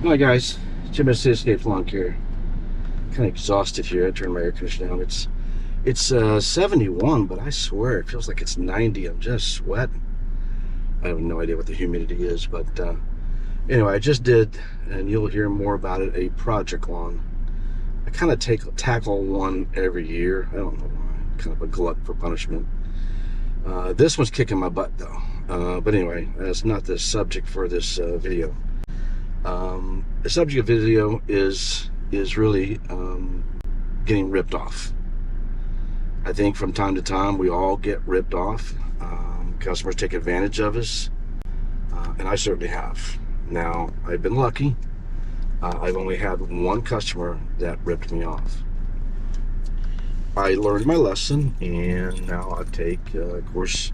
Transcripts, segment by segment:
Hi guys, Jim at Escape Lawn Care. Kind of exhausted here. I turned my air conditioner down. It's 71, but I swear it feels like it's 90. I'm just sweating. I have no idea what the humidity is, but anyway, I just did, and you'll hear more about it, a project lawn. I kind of tackle one every year. I don't know why. Kind of a glut for punishment. This one's kicking my butt though. But anyway, that's not the subject for this video. The subject of video is really getting ripped off. I think from time to time we all get ripped off. Customers take advantage of us, and I certainly have. Now, I've been lucky. I've only had one customer that ripped me off. I learned my lesson, and now I take, of course,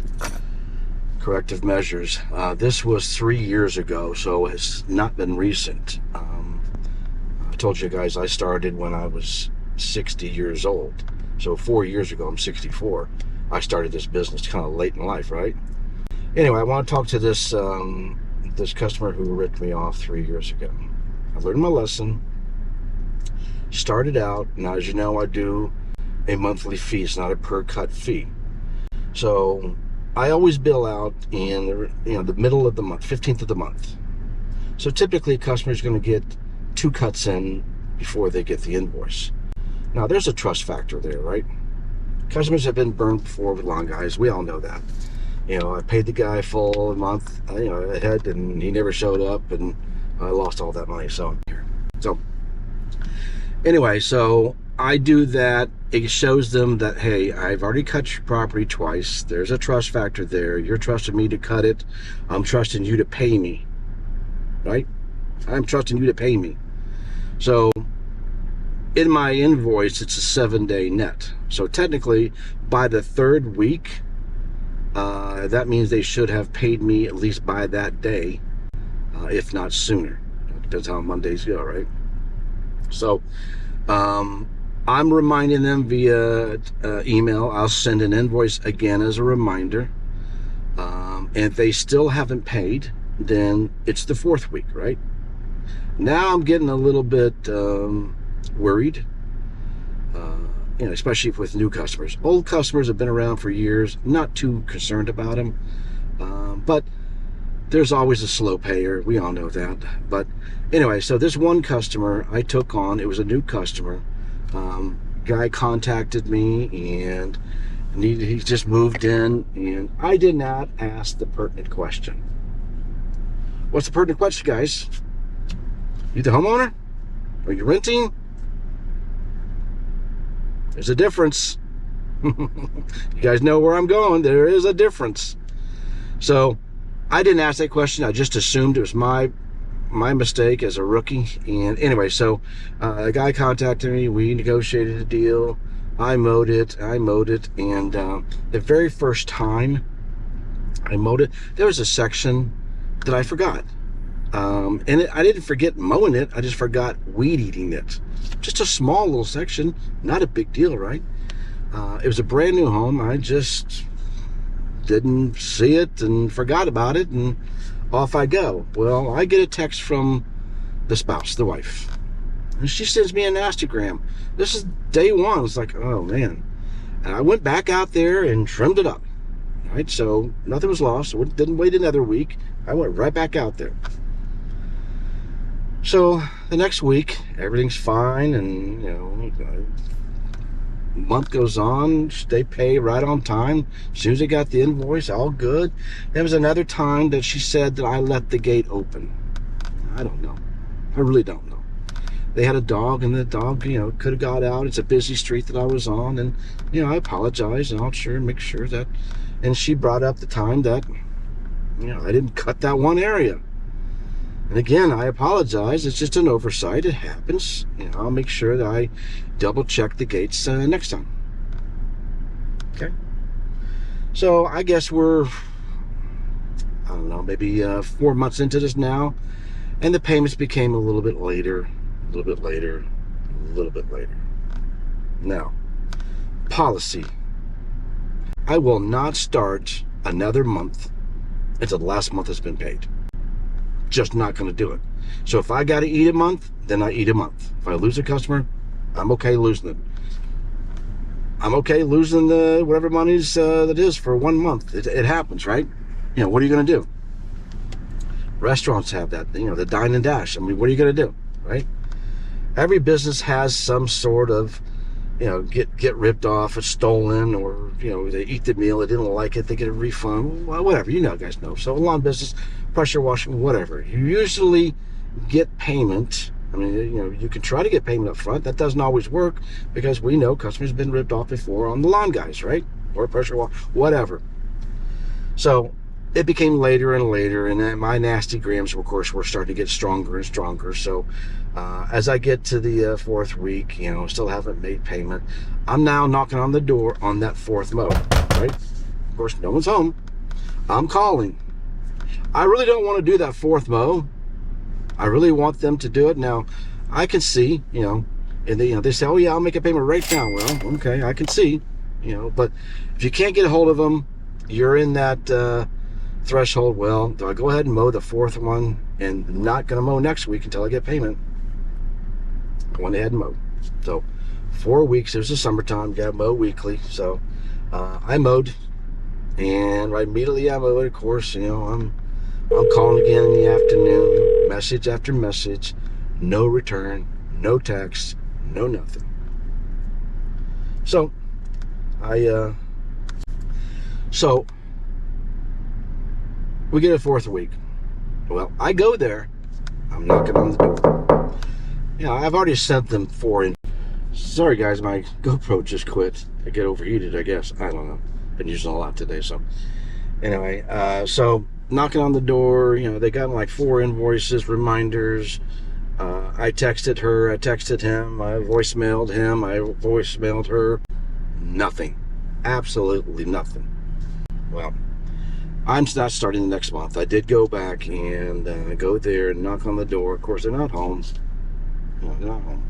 corrective measures. This was 3 years ago, so it's not been recent. I told you guys I started when I was 60 years old. So 4 years ago, I'm 64. I started this business kind of late in life, right? Anyway, I want to talk to this this customer who ripped me off 3 years ago. I learned my lesson. Started out, now as you know, I do a monthly fee. It's not a per cut fee. So I always bill out in the middle of the month, 15th of the month. So typically a customer is going to get 2 cuts in before they get the invoice. Now there's a trust factor there, right? Customers have been burned before with lawn guys. We all know that. I paid the guy full a month, ahead, and he never showed up, and I lost all that money. So anyway, so I do that. It shows them that, hey, I've already cut your property twice. There's a trust factor there. You're trusting me to cut it. I'm trusting you to pay me, right? I'm trusting you to pay me. So in my invoice, it's a 7-day net. So technically, by the 3rd week, that means they should have paid me at least by that day, if not sooner. It depends how Mondays go, right? So I'm reminding them via email. I'll send an invoice again as a reminder. And if they still haven't paid, then it's the 4th week, right? Now I'm getting a little bit worried, especially with new customers. Old customers have been around for years, not too concerned about them. But there's always a slow payer. We all know that. But anyway, so this one customer I took on, it was a new customer. Guy contacted me and he just moved in, and I did not ask the pertinent question. What's the pertinent question, guys? You the homeowner? Are you renting? There's a difference. You guys know where I'm going. There is a difference. So I didn't ask that question. I just assumed it was my mistake as a rookie. And anyway, so a guy contacted me. We negotiated a deal. I mowed it. And the very first time I mowed it, there was a section that I forgot. I didn't forget mowing it. I just forgot weed eating it. Just a small little section. Not a big deal, right? It was a brand new home. I just didn't see it and forgot about it, and off I go. Well, I get a text from the spouse, the wife, and she sends me an Instagram. This is day one. It's like, oh man. And I went back out there and trimmed it up, right? So nothing was lost. I didn't wait another week. I went right back out there. So the next week, everything's fine, and month goes on, they pay right on time. As soon as they got the invoice, all good. There was another time that she said that I left the gate open. I don't know. I really don't know. They had a dog, and the dog, could have got out. It's a busy street that I was on, and, I apologized, and I'll make sure that, and she brought up the time that, I didn't cut that one area. And again, I apologize. It's just an oversight. It happens. I'll make sure that I double check the gates next time. Okay. So I guess we're, I don't know, maybe 4 months into this now, and the payments became a little bit later. Now, policy. I will not start another month until the last month has been paid. just not going to do it. So if I got to eat a month, then I eat a month. If I lose a customer, I'm okay losing it. I'm okay losing the whatever money's that is for 1 month. It happens, right? You know, what are you going to do? Restaurants have that, you know, the dine and dash. I mean, what are you going to do, right? Every business has some sort of, you know, get ripped off or stolen, or, you know, they eat the meal, they didn't like it, they get a refund, well, whatever, you know, guys know. So lawn business, pressure washing, whatever. You usually get payment. I mean, you know, you can try to get payment up front. That doesn't always work because we know customers have been ripped off before on the lawn guys, right? Or pressure wash, whatever. So it became later and later, and then my nasty grams, of course, were starting to get stronger and stronger. So as I get to the 4th week, you know, still haven't made payment. I'm now knocking on the door on that 4th mow, right? Of course, no one's home. I'm calling. I really don't want to do that 4th mow. I really want them to do it. Now, I can see, you know, and they say, oh yeah, I'll make a payment right now. Well, okay, I can see, you know, but if you can't get a hold of them, you're in that threshold. Well, do I go ahead and mow the 4th one and not going to mow next week until I get payment? I went ahead and mowed. So 4 weeks, it was the summertime, got to mow weekly. So I mowed, and right immediately I mowed. Of course, you know, I'm calling again in the afternoon, message after message, no return, no text, no nothing. So we get a 4th week. Well, I go there, I'm knocking on the door. Yeah, I've already sent them 4 in. Sorry guys, my GoPro just quit. I get overheated, I guess. I don't know. Been using a lot today, so anyway, so knocking on the door, you know, they got like 4 invoices, reminders. I texted her, I texted him, I voicemailed him, I voicemailed her. Nothing. Absolutely nothing. Well, I'm not starting the next month. I did go back and go there and knock on the door. Of course, they're not home. No, they're not home.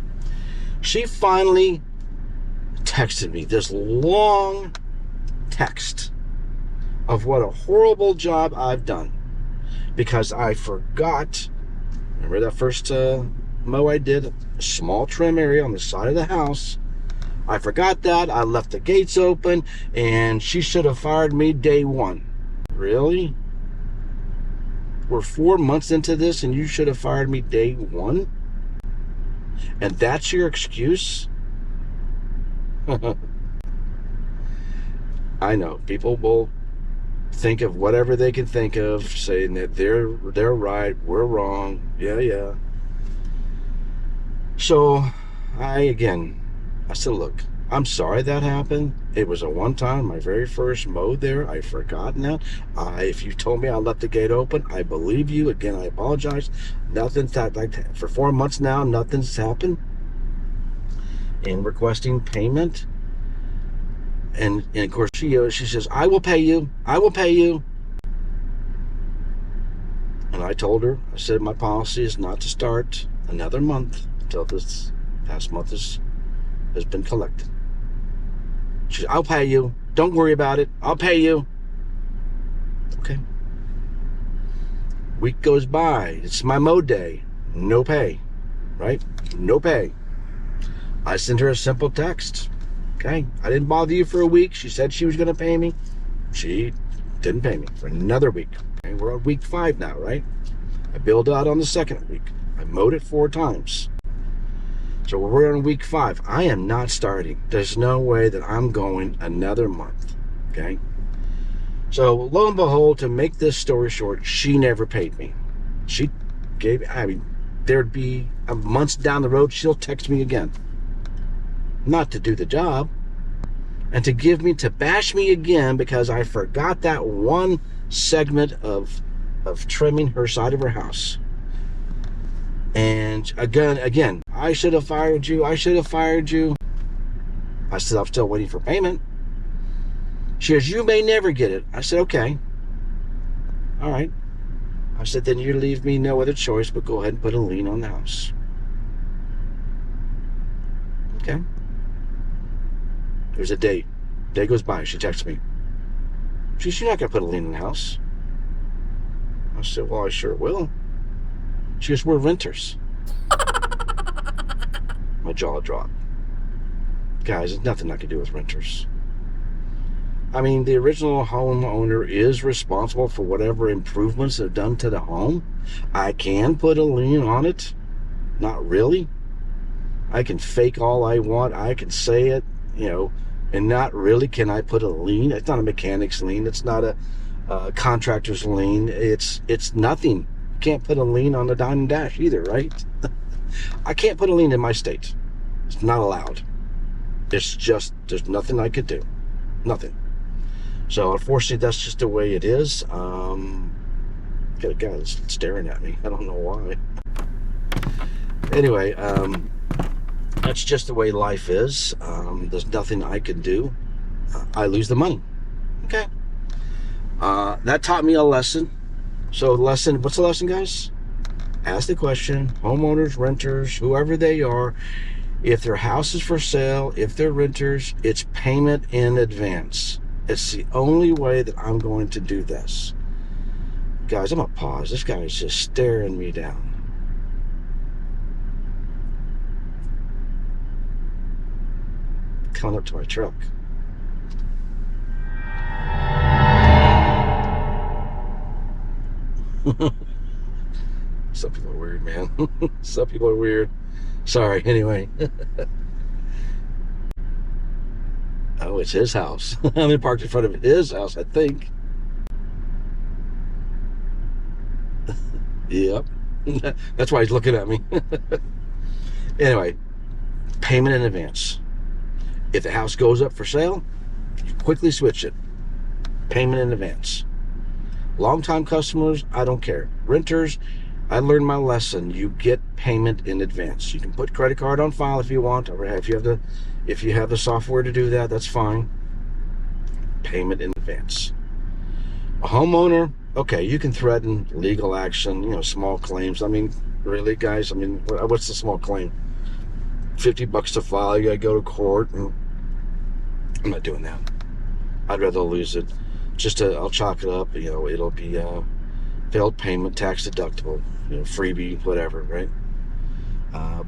She finally texted me this long text of what a horrible job I've done, because I forgot. Remember that first mow I did, a small trim area on the side of the house? I forgot that. I left the gates open, and she should have fired me day 1. Really? We're 4 months into this, and you should have fired me day 1? And that's your excuse? I know people will think of whatever they can think of, saying that they're right, we're wrong. Yeah. So I said, look, I'm sorry that happened. It was a one-time, my very first mow there. I've forgotten that. If you told me I left the gate open, I believe you. Again, I apologize. Nothing's that, like, for 4 months now, nothing's happened. And requesting payment. And of course, she says, I will pay you. I will pay you. And I told her, I said, my policy is not to start another month until this past month has been collected. She said, I'll pay you. Don't worry about it. I'll pay you. Okay. Week goes by. It's my mow day. No pay. Right? No pay. I sent her a simple text. Okay. I didn't bother you for a week. She said she was going to pay me. She didn't pay me for another week. Okay. We're on week 5 now, right? I billed out on the 2nd week. I mowed it 4 times. So we're on week 5. I am not starting. There's no way that I'm going another month. Okay. So lo and behold, to make this story short, she never paid me. She gave, there'd be months down the road, she'll text me again. Not to do the job. And to bash me again because I forgot that one segment of trimming her side of her house. And again, I should have fired you. I should have fired you. I said, I'm still waiting for payment. She goes, you may never get it. I said, okay. All right. I said, then you leave me no other choice but go ahead and put a lien on the house. Okay. There's a day. Day goes by. She texts me. She said, you're not going to put a lien in the house. I said, well, I sure will. She goes, we're renters. My jaw dropped. Guys, there's nothing I can do with renters. I mean, the original homeowner is responsible for whatever improvements they've done to the home. I can put a lien on it. Not really. I can fake all I want. I can say it, and not really can I put a lien. It's not a mechanic's lien. It's not a contractor's lien. It's nothing. Can't put a lien on the dime and dash either, right? I can't put a lien in my state. It's not allowed. It's just, there's nothing I could do. Nothing. So unfortunately, that's just the way it is. Got a guy that's staring at me. I don't know why. Anyway, that's just the way life is. There's nothing I can do. I lose the money. Okay. That taught me a lesson. So lesson, what's the lesson, guys? Ask the question. Homeowners, renters, whoever they are, if their house is for sale, if they're renters, it's payment in advance. It's the only way that I'm going to do this. Guys, I'm going to pause. This guy is just staring me down. Coming up to my truck. Some people are weird, man. Some people are weird. Sorry, anyway. Oh, it's his house. I'm parked in front of his house, I think. Yep. That's why he's looking at me. Anyway, payment in advance. If the house goes up for sale, you quickly switch it. Payment in advance. Long-time customers, I don't care. Renters, I learned my lesson. You get payment in advance. You can put credit card on file if you want, or if you have the software to do that, that's fine. Payment in advance. A homeowner, okay, you can threaten legal action, small claims. I mean, really, guys? I mean, what's the small claim? $50 to file. You gotta go to court. And I'm not doing that. I'd rather lose it. I'll chalk it up. It'll be failed payment, tax deductible, freebie, whatever, right?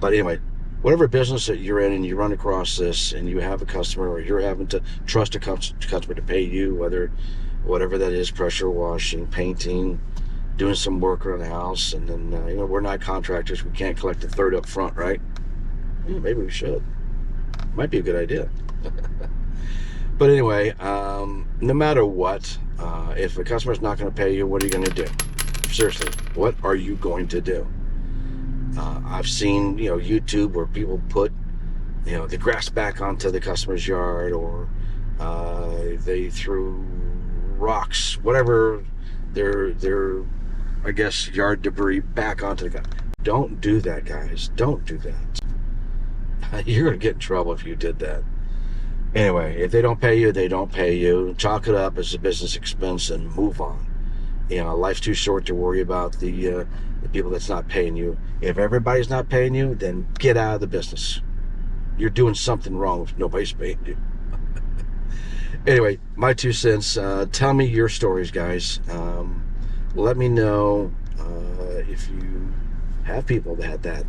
But anyway, whatever business that you're in and you run across this and you have a customer, or you're having to trust a customer to pay you, whatever that is, pressure washing, painting, doing some work around the house, and then we're not contractors. We can't collect a third up front, right? Yeah, maybe we should. Might be a good idea. But anyway, no matter what, if a customer's not going to pay you, what are you going to do? Seriously, what are you going to do? I've seen, YouTube where people put, the grass back onto the customer's yard, or they threw rocks, whatever their I guess yard debris back onto the. Don't do that, guys. Don't do that. You're going to get in trouble if you did that. Anyway, if they don't pay you, they don't pay you. Chalk it up as a business expense and move on. Life's too short to worry about the people that's not paying you. If everybody's not paying you, then get out of the business. You're doing something wrong if nobody's paying you. Anyway, my 2 cents. Tell me your stories, guys. Let me know if you have people that had that.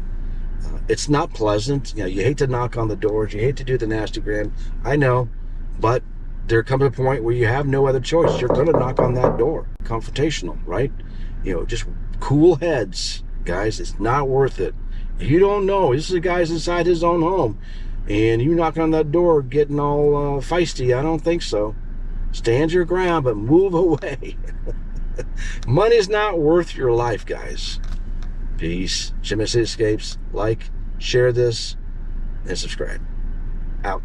It's not pleasant. You hate to knock on the doors. You hate to do the nasty gram. I know, but there comes a point where you have no other choice. You're going to knock on that door. Confrontational, right? Just cool heads, guys. It's not worth it. You don't know. This is a guy's inside his own home, and you knocking on that door getting all feisty. I don't think so. Stand your ground, but move away. Money's not worth your life, guys. Peace. Jimmy Escapes. Like, share this, and subscribe. Out.